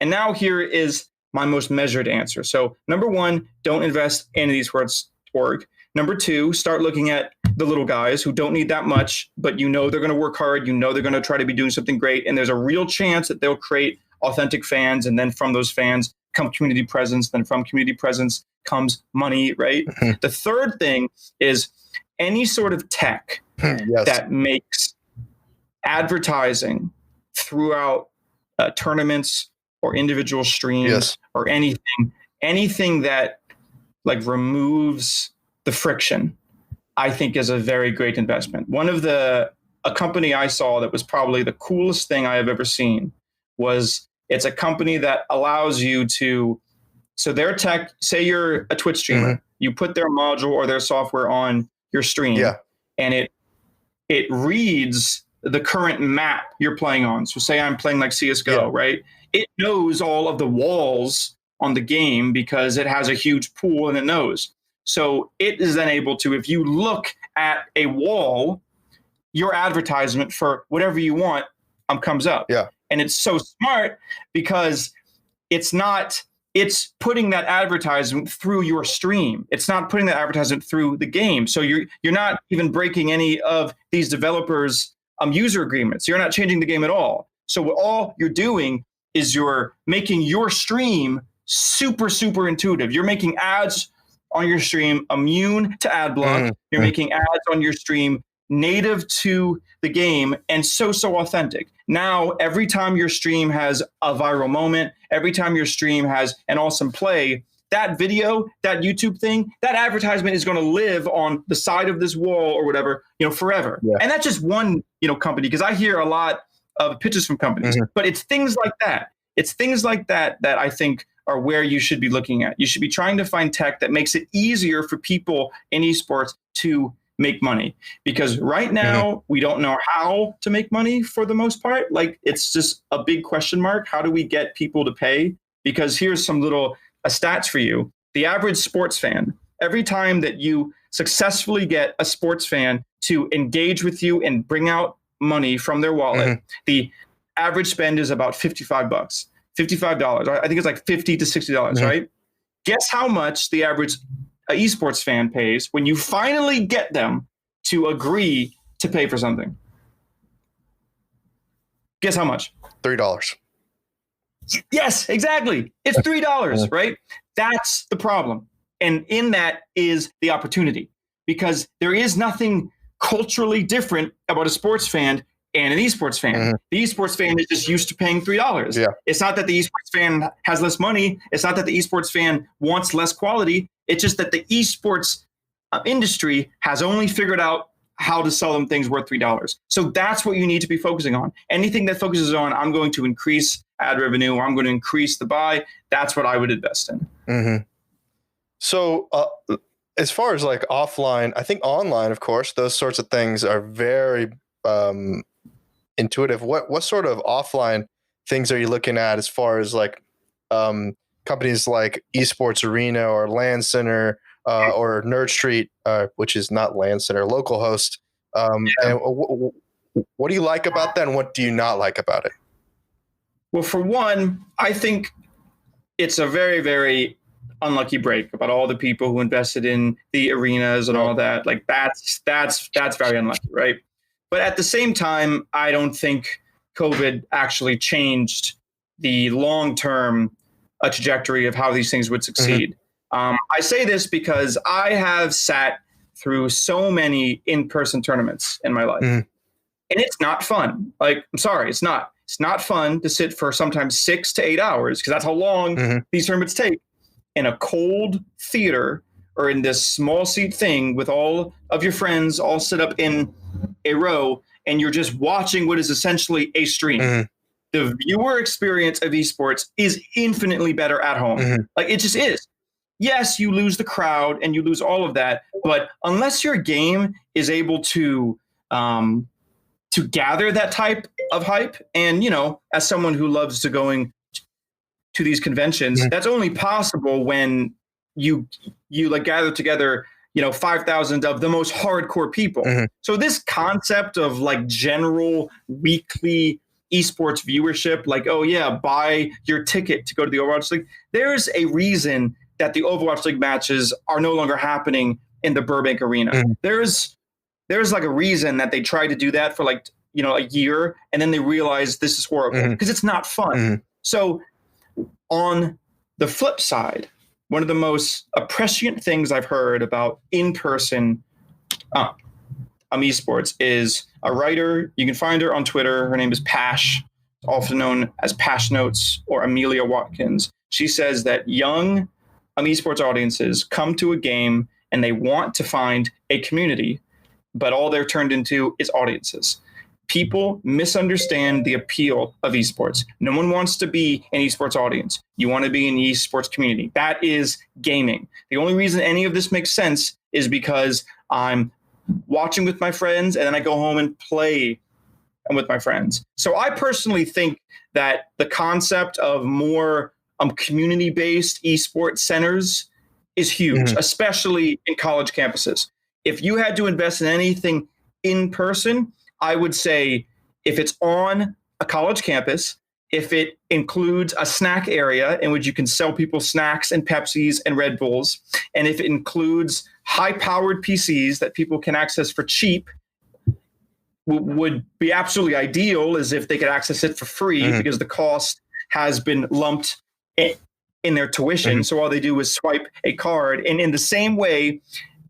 and now here is my most measured answer. So number one, don't invest in an esports org. Number two, start looking at the little guys who don't need that much, but they're going to work hard. They're going to try to be doing something great. And there's a real chance that they'll create authentic fans. And then from those fans come community presence. Then from community presence comes money, right? The third thing is any sort of tech that makes advertising throughout tournaments or individual streams or anything that removes the friction, I think is a very great investment. One of the a company I saw that was probably the coolest thing I have ever seen was it's a company that allows you to, so their tech, say you're a Twitch streamer, you put their module or their software on your stream and it reads the current map you're playing on. So say I'm playing like CSGO, right? It knows all of the walls on the game because it has a huge pool and it knows. So it is then able to, if you look at a wall, your advertisement for whatever you want comes up. Yeah. And it's so smart because it's putting that advertisement through your stream. It's not putting that advertisement through the game. So you're not even breaking any of these developers' user agreements. You're not changing the game at all. So all you're doing is you're making your stream super, super intuitive. You're making ads on your stream immune to ad block. You're making ads on your stream native to the game and so authentic. Now, every time your stream has a viral moment, every time your stream has an awesome play, that video, that YouTube thing, that advertisement is going to live on the side of this wall or whatever, forever. Yeah. And that's just one, company, because I hear a lot of pitches from companies, but it's things like that. It's things like that that I think are where you should be looking at. You should be trying to find tech that makes it easier for people in esports to make money, because right now we don't know how to make money for the most part. Like, it's just a big question mark. How do we get people to pay? Because here's some little stats for you. The average sports fan, every time that you successfully get a sports fan to engage with you and bring out money from their wallet, the average spend is about $55. $55. I think it's like $50 to $60, right? Guess how much the average esports fan pays when you finally get them to agree to pay for something? Guess how much? $3. Yes, exactly. It's $3, right? That's the problem. And in that is the opportunity, because there is nothing culturally different about a sports fan and an esports fan. The esports fan is just used to paying $3. Yeah. It's not that the esports fan has less money. It's not that the esports fan wants less quality. It's just that the esports industry has only figured out how to sell them things worth $3. So that's what you need to be focusing on. Anything that focuses on, I'm going to increase ad revenue, or I'm going to increase the buy, that's what I would invest in. So as far as like offline, I think online, of course, those sorts of things are very intuitive. What sort of offline things are you looking at as far as like companies like Esports Arena or LAN Center or Nerd Street, which is not LAN Center, localhost? And what do you like about that, and what do you not like about it? Well, for one, I think it's a very, very unlucky break about all the people who invested in the arenas and all that. Like, that's very unlucky, right? But at the same time, I don't think COVID actually changed the long-term trajectory of how these things would succeed. I say this because I have sat through so many in-person tournaments in my life, and it's not fun. Like, I'm sorry, it's not. It's not fun to sit for sometimes 6 to 8 hours, because that's how long these tournaments take, in a cold theater or in this small seat thing with all of your friends all sit up in a row, and you're just watching what is essentially a stream. The viewer experience of esports is infinitely better at home. Like, it just is. Yes, you lose the crowd and you lose all of that, but unless your game is able to gather that type of hype, and, as someone who loves to going to these conventions, that's only possible when you like gather together, 5,000 of the most hardcore people. So this concept of like general weekly esports viewership, like, oh yeah, buy your ticket to go to the Overwatch League. There's a reason that the Overwatch League matches are no longer happening in the Burbank Arena. There's like a reason that they tried to do that for like, a year, and then they realized this is horrible because it's not fun. So on the flip side, one of the most prescient things I've heard about in-person esports is a writer. You can find her on Twitter. Her name is Pash, often known as Pash Notes or Amelia Watkins. She says that young esports audiences come to a game and they want to find a community, but all they're turned into is audiences. people misunderstand the appeal of esports. No one wants to be an esports audience. You want to be in the esports community. That is gaming. The only reason any of this makes sense is because I'm watching with my friends and then I go home and play with my friends. So I personally think that the concept of more community-based esports centers is huge, especially in college campuses. If you had to invest in anything in person, I would say if it's on a college campus, if it includes a snack area in which you can sell people snacks and Pepsis and Red Bulls, and if it includes high-powered PCs that people can access for cheap, would be absolutely ideal as if they could access it for free because the cost has been lumped in their tuition. So all they do is swipe a card. And in the same way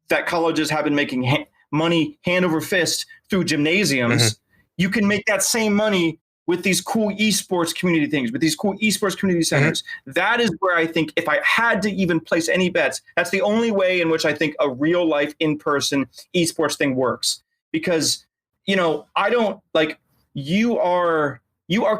that colleges have been making money hand over fist through gymnasiums, you can make that same money with these cool esports community things, with these cool esports community centers. That is where I think if I had to even place any bets, that's the only way in which I think a real life in-person esports thing works. Because, you know, I don't like you are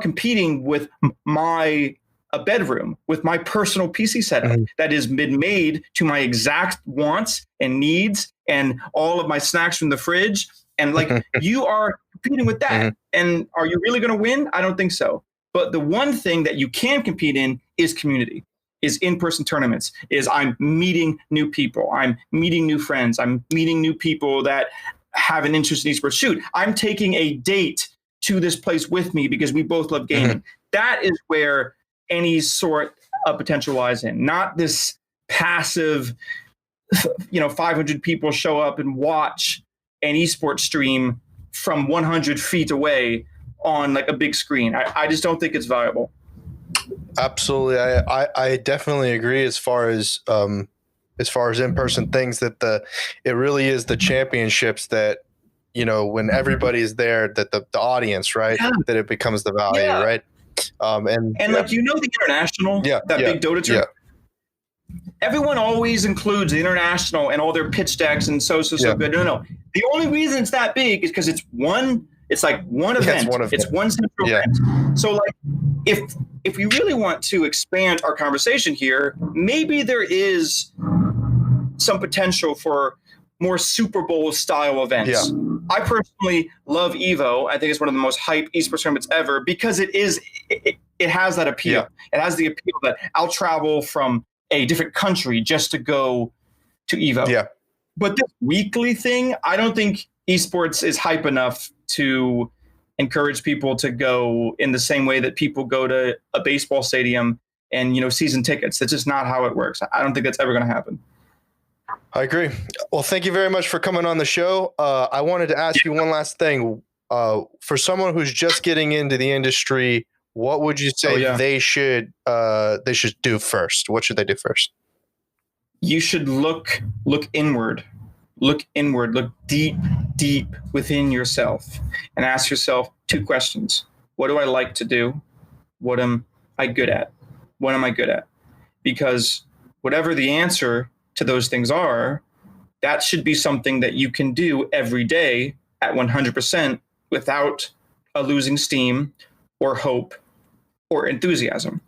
competing with a bedroom with my personal PC setup that is made to my exact wants and needs and all of my snacks from the fridge. And like you are competing with that. And are you really going to win? I don't think so. But the one thing that you can compete in is community, is in-person tournaments, is I'm meeting new people. I'm meeting new friends. I'm meeting new people that have an interest in esports. Shoot, I'm taking a date to this place with me because we both love gaming. That is where any sort of potential lies in, not this passive, 500 people show up and watch an esports stream from 100 feet away on like a big screen. I just don't think it's viable. Absolutely. I definitely agree as far as in-person things that it really is the championships that, when everybody is there, that the audience, right, that it becomes the value, right? And like, the international, big Dota tournament. Everyone always includes the international and all their pitch decks and so good. No. The only reason it's that big is because it's one event. It's one central event. So like if we really want to expand our conversation here, maybe there is some potential for more Super Bowl style events. I personally love Evo. I think it's one of the most hype esports tournaments ever because it has that appeal. It has the appeal that I'll travel from a different country just to go to Evo. But this weekly thing, I don't think esports is hype enough to encourage people to go in the same way that people go to a baseball stadium and, season tickets. That's just not how it works. I don't think that's ever going to happen. I agree. Well, thank you very much for coming on the show. I wanted to ask you one last thing. For someone who's just getting into the industry, what would you say they should do first? What should they do first? You should look inward. Look inward. Look deep within yourself and ask yourself 2 questions. What do I like to do? What am I good at? What am I good at? Because whatever the answer to those things are, that should be something that you can do every day at 100% without losing steam or hope or enthusiasm.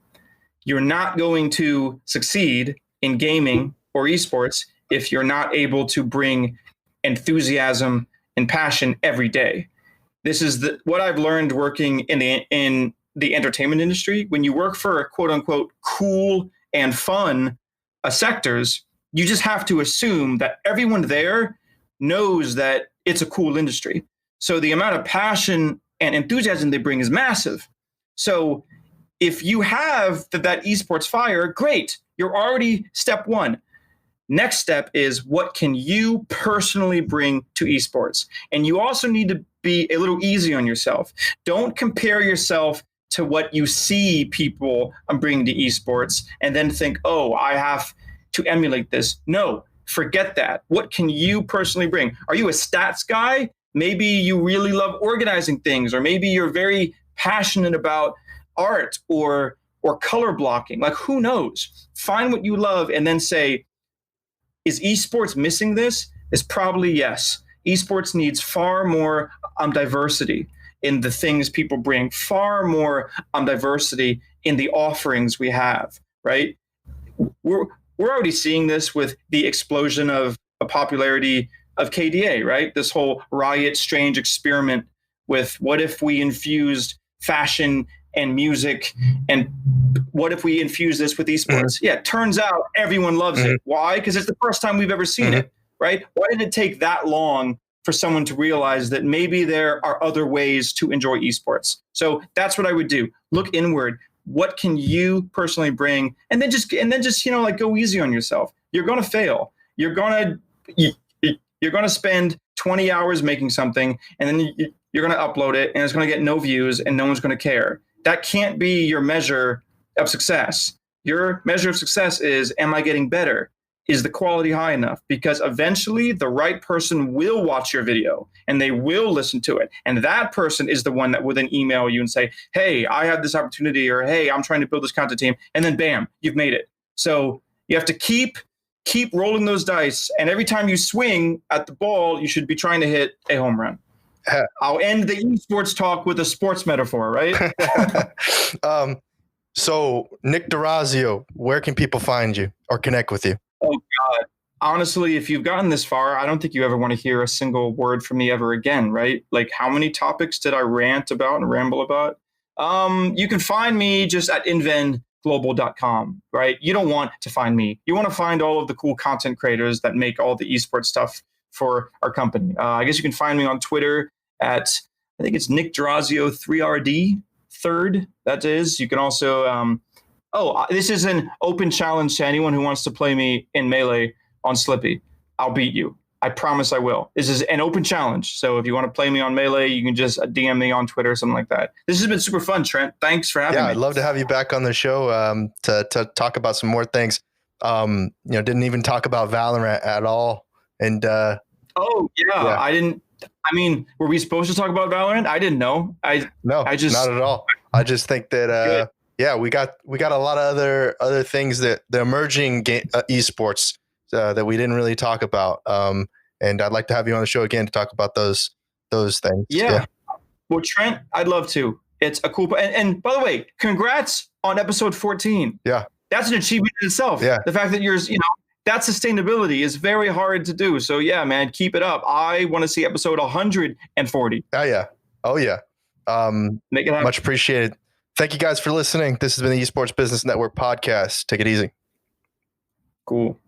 You're not going to succeed in gaming or esports if you're not able to bring enthusiasm and passion every day. This is what I've learned working in the entertainment industry. When you work for quote unquote cool and fun sectors, you just have to assume that everyone there knows that it's a cool industry. So the amount of passion and enthusiasm they bring is massive. So if you have that esports fire, great. You're already step 1. Next step is what can you personally bring to esports? And you also need to be a little easy on yourself. Don't compare yourself to what you see people bringing to esports and then think, oh, I have to emulate this. No, forget that. What can you personally bring? Are you a stats guy? Maybe you really love organizing things, or maybe you're very passionate about art or color blocking. Like, who knows? Find what you love and then say, is esports missing this? Is probably yes. Esports needs far more diversity. in the things people bring, far more diversity in the offerings we have, right? We're already seeing this with the explosion of a popularity of KDA, right? This whole Riot Strange experiment with what if we infused fashion and music, and what if we infuse this with esports? Yeah, it turns out everyone loves it. Why? Because it's the first time we've ever seen it, right? Why did it take that long for someone to realize that maybe there are other ways to enjoy esports? So that's what I would do. Look inward. What can you personally bring? And then just like go easy on yourself. You're going to fail. You're going to spend 20 hours making something, and then you're going to upload it, and it's going to get no views, and no one's going to care. That can't be your measure of success. Your measure of success is, am I getting better? Is the quality high enough? Because eventually the right person will watch your video and they will listen to it. And that person is the one that will then email you and say, hey, I have this opportunity, or hey, I'm trying to build this content team. And then bam, you've made it. So you have to keep rolling those dice. And every time you swing at the ball, you should be trying to hit a home run. I'll end the esports talk with a sports metaphor, right? So Nick D'Orazio, where can people find you or connect with you? Oh God. Honestly, if you've gotten this far, I don't think you ever want to hear a single word from me ever again, right? Like, how many topics did I rant about and ramble about? You can find me just at invenglobal.com, right? You don't want to find me. You want to find all of the cool content creators that make all the esports stuff for our company. I guess you can find me on Twitter at, I think it's Nick D'Orazio 3RD, third, that is. You can also, this is an open challenge to anyone who wants to play me in Melee on Slippy. I'll beat you. I promise I will. This is an open challenge. So if you want to play me on Melee, you can just DM me on Twitter or something like that. This has been super fun, Trent. Thanks for having me. Yeah, I'd love to have you back on the show to talk about some more things. Didn't even talk about Valorant at all. And yeah. I didn't. I mean, were we supposed to talk about Valorant? I didn't know. No, not at all. I just think that we got a lot of other things that the emerging esports that we didn't really talk about. And I'd like to have you on the show again to talk about those things. Yeah. Well, Trent, I'd love to. It's a cool. And by the way, congrats on episode 14. Yeah, that's an achievement in itself. Yeah, the fact that that sustainability is very hard to do. So yeah, man, keep it up. I want to see episode 140. Oh yeah. Make it happen. Much appreciated. Thank you guys for listening. This has been the Esports Business Network podcast. Take it easy. Cool.